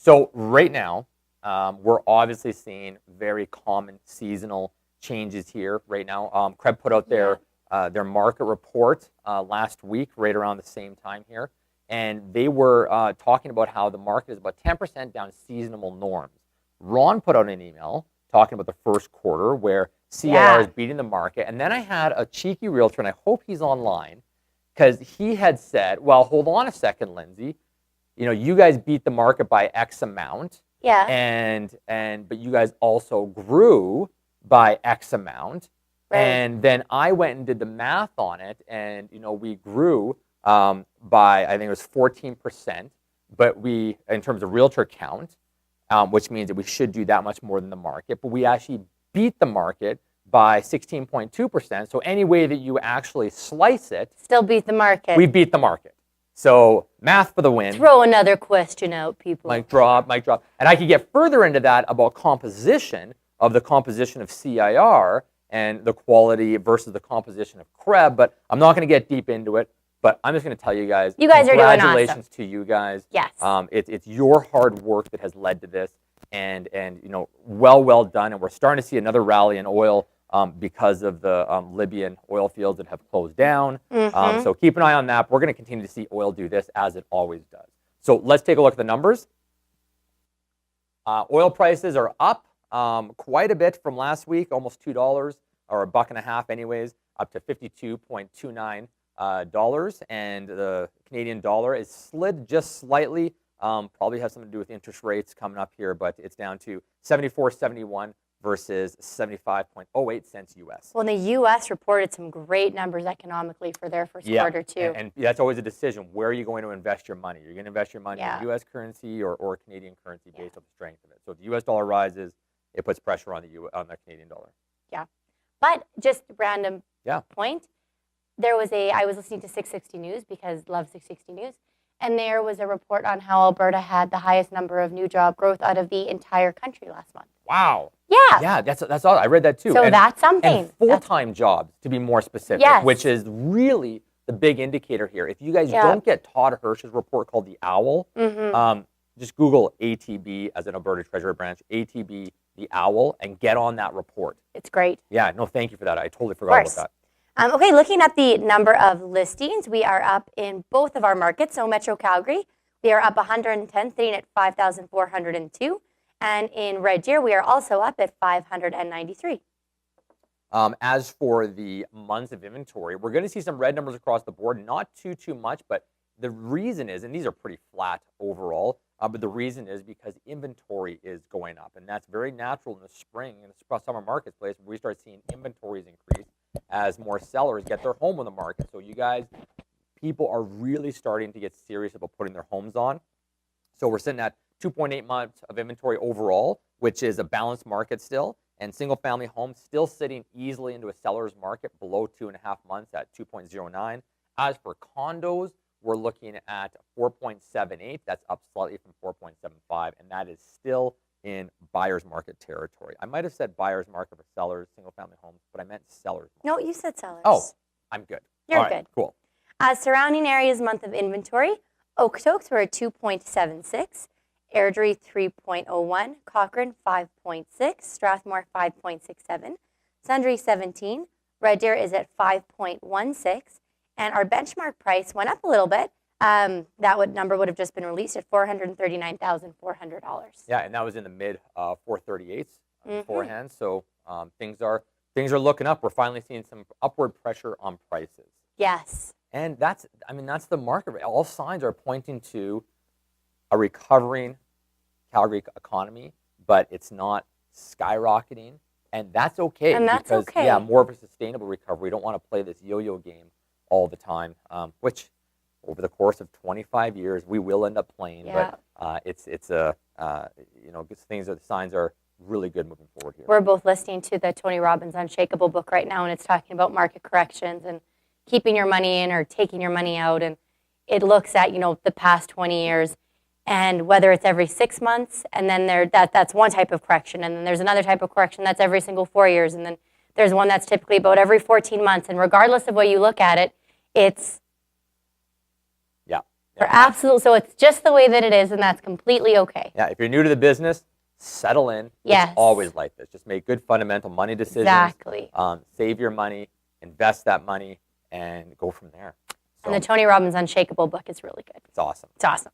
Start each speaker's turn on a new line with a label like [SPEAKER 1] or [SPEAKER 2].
[SPEAKER 1] So right now, we're obviously seeing very common seasonal changes here right now. Craig put out their market report last week, right around the same time here, and they were talking about how the market is about 10% down seasonal norms. Ron put out an email talking about the first quarter where CIR is beating the market, and then I had a cheeky realtor, and I hope he's online, because he had said, well, hold on a second, Lindsey, you guys beat the market by X amount, but you guys also grew by X amount, and then I went and did the math on it, and we grew by, I think it was 14%, but we, in terms of realtor count, which means that we should do that much more than the market, but we actually beat the market by 16.2%. So any way that you actually slice it,
[SPEAKER 2] still beat the market.
[SPEAKER 1] We beat the market. So math for the win.
[SPEAKER 2] Throw another question out, people.
[SPEAKER 1] Mic drop, mic drop. And I could get further into that about composition of CIR and the quality versus the composition of CREB, but I'm not going to get deep into it. But I'm just going to tell you guys,
[SPEAKER 2] are doing awesome.
[SPEAKER 1] Congratulations to you guys.
[SPEAKER 2] Yes.
[SPEAKER 1] It's your hard work that has led to this, and well done. And we're starting to see another rally in oil because of the Libyan oil fields that have closed down. So keep an eye on that. We're going to continue to see oil do this as it always does. So let's take a look at the numbers. Oil prices are up quite a bit from last week, almost $2 or $1.50 anyways, up to 52.29. Dollars, and the Canadian dollar is slid just slightly. Probably has something to do with interest rates coming up here, but it's down to 74.71 versus 75.08 cents U.S.
[SPEAKER 2] Well, and the U.S. reported some great numbers economically for their first quarter too.
[SPEAKER 1] And that's always a decision. Where are you going to invest your money? You're going to invest your money in U.S. currency or Canadian currency based on the strength of it. So if the U.S. dollar rises, it puts pressure on the Canadian dollar.
[SPEAKER 2] Yeah, but just random point. I was listening to 660 News because I love 660 News, and there was a report on how Alberta had the highest number of new job growth out of the entire country last month.
[SPEAKER 1] Wow.
[SPEAKER 2] Yeah.
[SPEAKER 1] Yeah, that's all. I read that too.
[SPEAKER 2] So that's something.
[SPEAKER 1] And full-time jobs, to be more specific, which is really the big indicator here. If you guys don't get Todd Hirsch's report called The Owl, just Google ATB as an Alberta Treasury branch, ATB, The Owl, and get on that report.
[SPEAKER 2] It's great.
[SPEAKER 1] Yeah, no, thank you for that. I totally forgot about that.
[SPEAKER 2] Okay, looking at the number of listings, we are up in both of our markets. So Metro Calgary, we are up 110, sitting at 5,402. And in Red Deer, we are also up at 593.
[SPEAKER 1] As for the months of inventory, we're going to see some red numbers across the board, not too much, but the reason is, and these are pretty flat overall, but the reason is because inventory is going up. And that's very natural in the spring and the summer marketplace where we start seeing inventories increase as more sellers get their home on the market. So you guys, people are really starting to get serious about putting their homes on. So we're sitting at 2.8 months of inventory overall, which is a balanced market still, and single-family homes still sitting easily into a seller's market below 2.5 months at 2.09. As for condos, we're looking at 4.78. That's up slightly from 4.75, and that is still in buyer's market territory. I might have said buyer's market for sellers, single-family homes, but I meant sellers.
[SPEAKER 2] No, you said sellers.
[SPEAKER 1] Oh, I'm good.
[SPEAKER 2] You're
[SPEAKER 1] All right,
[SPEAKER 2] good.
[SPEAKER 1] Cool.
[SPEAKER 2] Surrounding areas month of inventory, Okotoks were at 2.76, Airdrie 3.01, Cochrane 5.6, Strathmore 5.67, Sundre 17, Red Deer is at 5.16, and our benchmark price went up a little bit. Number would have just been released at $439,400.
[SPEAKER 1] Yeah, and that was in the mid 438s beforehand. So things are looking up. We're finally seeing some upward pressure on prices.
[SPEAKER 2] Yes.
[SPEAKER 1] And that's the market. All signs are pointing to a recovering Calgary economy, but it's not skyrocketing, and that's okay.
[SPEAKER 2] And that's
[SPEAKER 1] because,
[SPEAKER 2] okay.
[SPEAKER 1] Yeah, more of a sustainable recovery. We don't want to play this yo-yo game all the time, which over the course of 25 years we will end up playing.
[SPEAKER 2] Yeah.
[SPEAKER 1] But the signs are really good moving forward here.
[SPEAKER 2] We're both listening to the Tony Robbins Unshakable book right now, and it's talking about market corrections and keeping your money in or taking your money out, and it looks at the past 20 years. And whether it's every 6 months, and then that's one type of correction, and then there's another type of correction that's every single 4 years, and then there's one that's typically about every 14 months. And regardless of what you look at it, it's For absolute, so it's just the way that it is, and that's completely okay.
[SPEAKER 1] Yeah, if you're new to the business, settle in.
[SPEAKER 2] Yes.
[SPEAKER 1] It's always like this. Just make good fundamental money decisions.
[SPEAKER 2] Exactly.
[SPEAKER 1] Save your money, invest that money, and go from there. So,
[SPEAKER 2] And the Tony Robbins Unshakable book is really good.
[SPEAKER 1] it's awesome.
[SPEAKER 2] It's awesome.